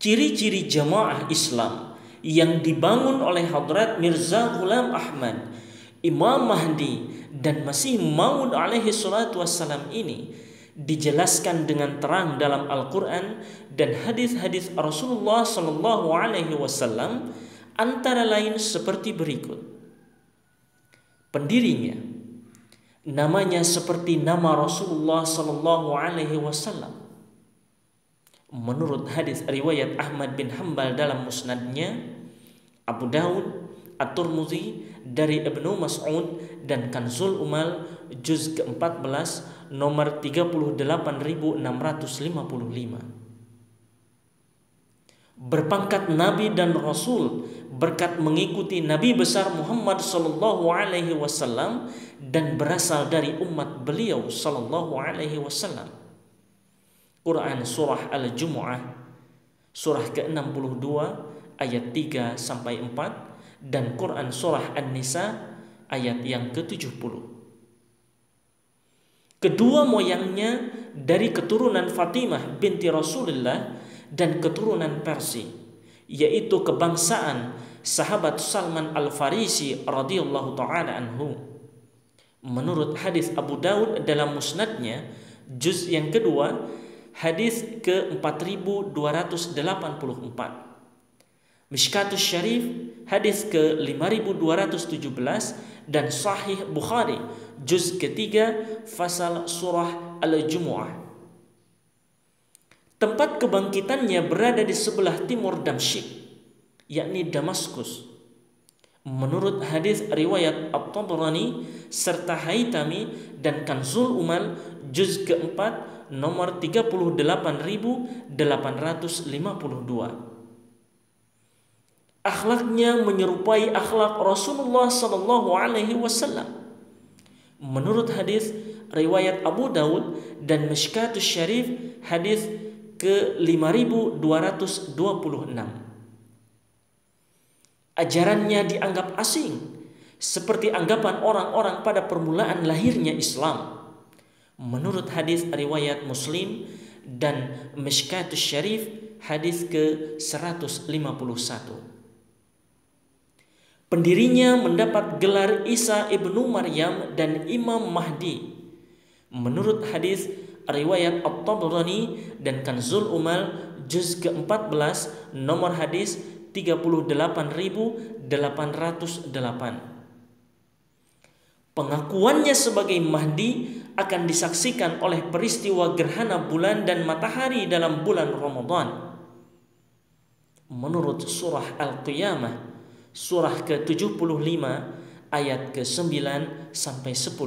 Ciri-ciri jamaah Islam yang dibangun oleh Hadrat Mirza Ghulam Ahmad, Imam Mahdi, dan Masih Maud alaihi salatu wassalam ini dijelaskan dengan terang dalam Al-Quran dan hadis-hadis Rasulullah Sallallahu Alaihi Wasallam, antara lain seperti berikut. Pendirinya namanya seperti nama Rasulullah Sallallahu Alaihi Wasallam. Menurut hadis riwayat Ahmad bin Hanbal dalam musnadnya, Abu Daud, At-Tirmidzi dari Ibnu Mas'ud, dan Kanzul Umal juz ke-14 nomor 38.655. Berpangkat Nabi dan Rasul berkat mengikuti Nabi besar Muhammad Sallallahu Alaihi Wasallam dan berasal dari umat beliau Sallallahu Alaihi Wasallam. Quran Surah Al-Jumu'ah Surah ke-62 ayat 3-4 dan Quran Surah An-Nisa ayat yang ke-70. Kedua moyangnya dari keturunan Fatimah binti Rasulullah dan keturunan Persia, yaitu kebangsaan sahabat Salman Al-Farisi radhiyallahu ta'ala anhu. Menurut hadis Abu Daud dalam musnadnya juz yang kedua hadis ke-4284, Mishkatus Syarif hadis ke-5217, dan Sahih Bukhari juz ketiga fasal surah Al-Jumu'ah. Tempat kebangkitannya berada di sebelah timur Damsyik, yakni Damaskus. Menurut hadis riwayat At-Tabrani serta Haitami dan Kanzul Umal juz keempat nomor 38.852. Akhlaknya menyerupai akhlak Rasulullah Sallallahu Alaihi Wasallam. Menurut hadis riwayat Abu Daud dan Mishkatus Syarif hadis ke-5226. Ajarannya dianggap asing, seperti anggapan orang-orang pada permulaan lahirnya Islam. Menurut hadis riwayat Muslim dan Mishkatus Syarif hadis ke-151. Pendirinya mendapat gelar Isa ibnu Maryam dan Imam Mahdi. Menurut hadis riwayat At-Tabrani dan Kanzul Umal juz ke-14 nomor hadis 38.808. Pengakuannya sebagai Mahdi akan disaksikan oleh peristiwa gerhana bulan dan matahari dalam bulan Ramadan. Menurut surah Al-Qiyamah, surah ke-75 ayat ke-9 sampai 10.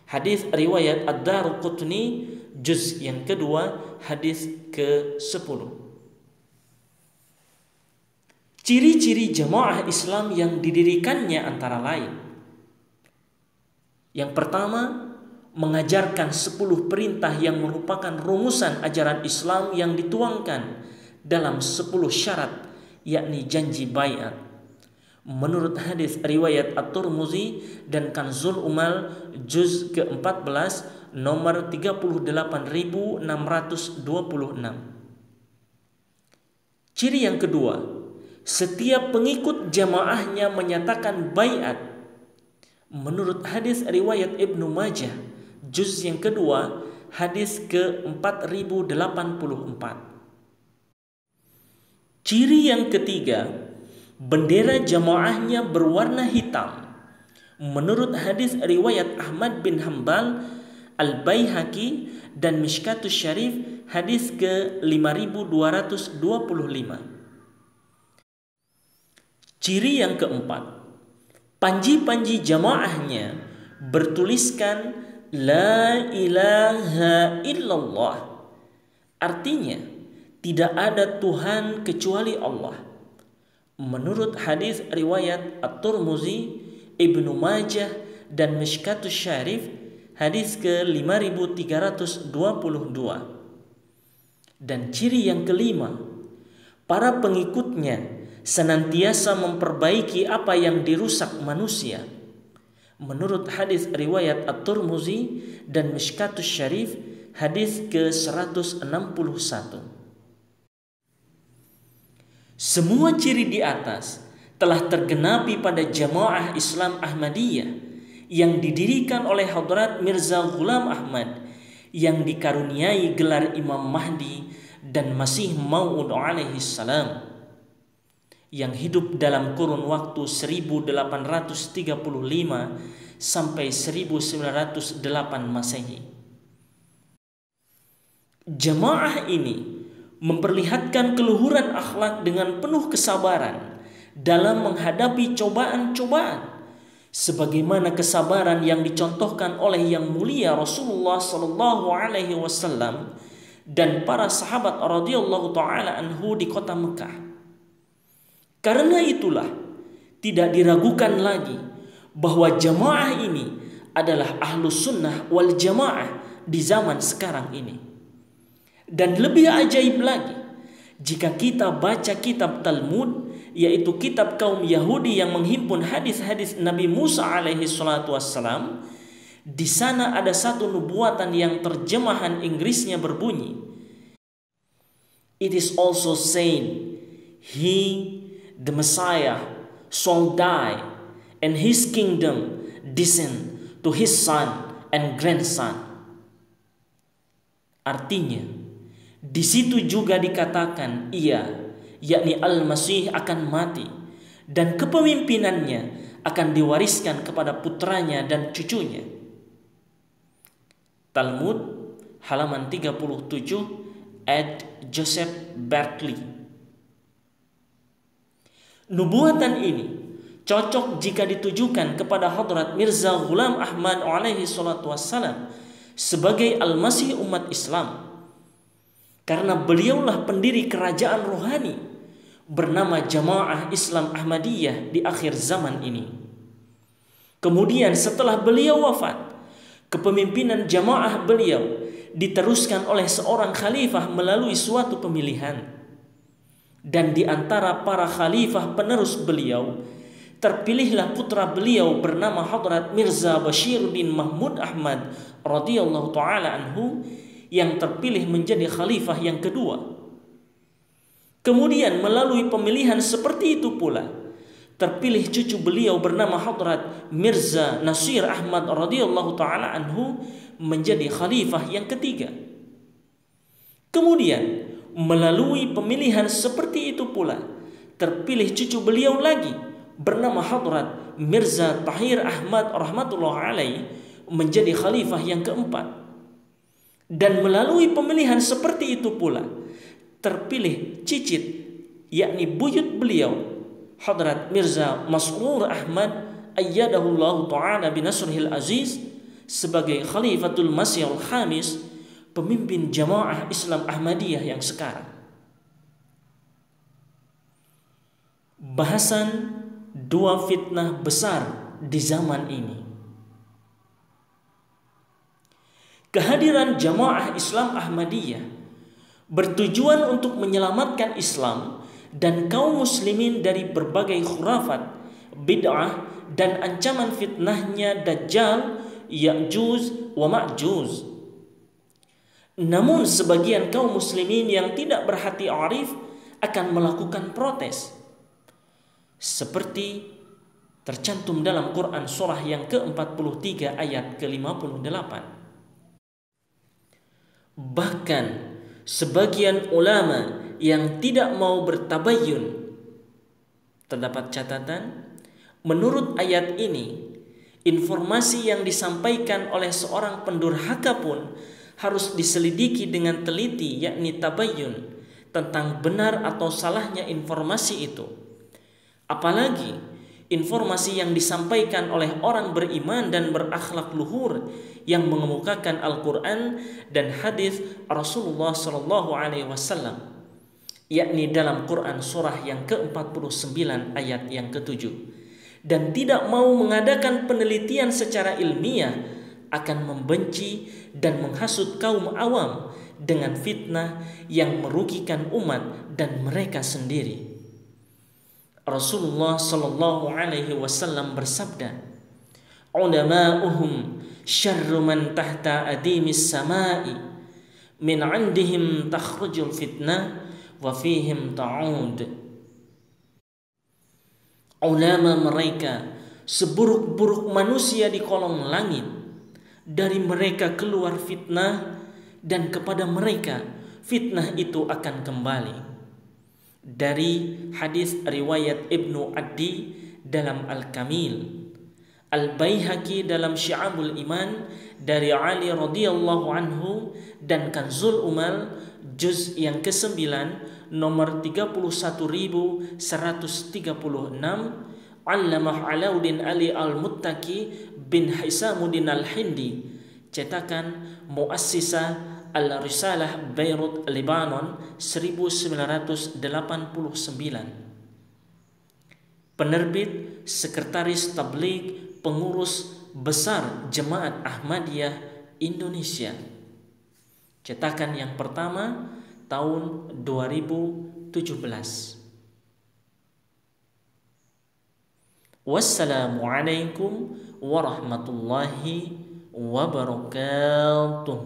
Hadis riwayat Ad-Darqutni juz yang kedua hadis ke-10. Ciri-ciri jamaah Islam yang didirikannya antara lain: yang pertama, mengajarkan 10 perintah yang merupakan rumusan ajaran Islam yang dituangkan dalam 10 syarat, yakni janji baiat. Menurut hadis riwayat At-Tirmidzi dan Kanzul Umal juz ke-14 nomor 38.626. Ciri yang kedua, setiap pengikut jamaahnya menyatakan baiat. Menurut hadis riwayat Ibnu Majah juz yang kedua hadis ke-4084. Ciri yang ketiga, bendera jamaahnya berwarna hitam. Menurut hadis riwayat Ahmad bin Hanbal, Al-Baihaqi dan Mishkatus Syarif hadis ke-5225. Ciri yang keempat, panji-panji jamaahnya bertuliskan La ilaha illallah. Artinya, tidak ada Tuhan kecuali Allah. Menurut hadis riwayat At-Tirmidzi, Ibnu Majah dan Mishkatus Syarif hadis ke-5322. Dan ciri yang kelima, para pengikutnya senantiasa memperbaiki apa yang dirusak manusia. Menurut hadis riwayat At-Tirmidzi dan Mishkatus Syarif hadis ke-161. Semua ciri di atas telah tergenapi pada Jamaah Islam Ahmadiyah yang didirikan oleh Hadrat Mirza Ghulam Ahmad yang dikaruniai gelar Imam Mahdi dan Masih Maud alaihi salam, yang hidup dalam kurun waktu 1835 sampai 1908 Masehi. Jamaah ini memperlihatkan keluhuran akhlak dengan penuh kesabaran dalam menghadapi cobaan-cobaan, sebagaimana kesabaran yang dicontohkan oleh Yang Mulia Rasulullah sallallahu alaihi wasallam dan para sahabat radhiyallahu taala anhu di kota Mekah. Karena itulah tidak diragukan lagi bahwa jamaah ini adalah ahlus sunnah wal jamaah di zaman sekarang ini. Dan lebih ajaib lagi, jika kita baca kitab Talmud, yaitu kitab kaum Yahudi yang menghimpun hadis-hadis Nabi Musa alaihi salatu wassalam, di sana ada satu nubuatan yang terjemahan Inggrisnya berbunyi, "It is also said, he, the Messiah, shall die, and his kingdom descend to his son and grandson." Artinya, di situ juga dikatakan ia, yakni Al-Masih, akan mati dan kepemimpinannya akan diwariskan kepada putranya dan cucunya. Talmud halaman 37 Ed Joseph Berkeley. Nubuatan ini cocok jika ditujukan kepada Hadrat Mirza Ghulam Ahmad alaihi salatu wassalam sebagai Al-Masih umat Islam, karena beliaulah pendiri kerajaan rohani bernama Jamaah Islam Ahmadiyah di akhir zaman ini. Kemudian setelah beliau wafat, kepemimpinan jamaah beliau diteruskan oleh seorang khalifah melalui suatu pemilihan. Dan di antara para khalifah penerus beliau, terpilihlah putra beliau bernama Hadrat Mirza Bashiruddin Mahmud Ahmad radhiyallahu taala anhu, yang terpilih menjadi khalifah yang kedua. Kemudian melalui pemilihan seperti itu pula, terpilih cucu beliau bernama Hadrat Mirza Nasir Ahmad radhiyallahu taala anhu menjadi khalifah yang ketiga. Kemudian melalui pemilihan seperti itu pula, terpilih cucu beliau lagi bernama Hadrat Mirza Tahir Ahmad rahmatullah alaih menjadi khalifah yang keempat. Dan melalui pemilihan seperti itu pula, terpilih cicit, yakni buyut beliau, Hadrat Mirza Masrur Ahmad ayyadahullahu ta'ala binasrihil aziz, sebagai Khalifatul Masih al-Khamis, pemimpin Jamaah Islam Ahmadiyah yang sekarang. Bahasan dua fitnah besar di zaman ini. Kehadiran Jamaah Islam Ahmadiyah bertujuan untuk menyelamatkan Islam dan kaum muslimin dari berbagai khurafat, bid'ah, dan ancaman fitnahnya Dajjal, Ya'juj wa Ma'juj. Namun sebagian kaum muslimin yang tidak berhati arif akan melakukan protes, seperti tercantum dalam Quran surah yang ke-43 ayat ke-58. Bahkan sebagian ulama yang tidak mau bertabayyun, terdapat catatan, menurut ayat ini, informasi yang disampaikan oleh seorang pendurhaka pun harus diselidiki dengan teliti, yakni tabayyun, tentang benar atau salahnya informasi itu. Apalagi informasi yang disampaikan oleh orang beriman dan berakhlak luhur yang mengemukakan Al-Quran dan hadis Rasulullah Sallallahu Alaihi Wasallam, yakni dalam Quran surah yang ke-49 ayat yang ke-7, dan tidak mau mengadakan penelitian secara ilmiah, akan membenci dan menghasut kaum awam dengan fitnah yang merugikan umat dan mereka sendiri. Rasulullah Sallallahu Alaihi Wasallam bersabda, "Ulama'uhum syarru man tahta adimis sama'i, min 'indihim takhrujul fitnah wa fihim ta'ud." ulama mereka seburuk-buruk manusia di kolong langit. Dari mereka keluar fitnah, dan kepada mereka fitnah itu akan kembali. Dari hadis riwayat Ibnu Addi dalam Al-Kamil, Al-Baihaqi dalam Syu'abul Iman dari Ali radhiyallahu anhu, dan Kanzul Umal juz yang ke-9 nomor 31.136, Allamah Alauddin Ali Al-Muttaqi bin Hisamuddin Al-Hindi, cetakan Muassisah Al-Risalah Beirut, Lebanon 1989. Penerbit Sekretaris Tabligh Pengurus Besar Jemaat Ahmadiyah Indonesia. Cetakan yang pertama tahun 2017. Wassalamualaikum warahmatullahi wabarakatuh.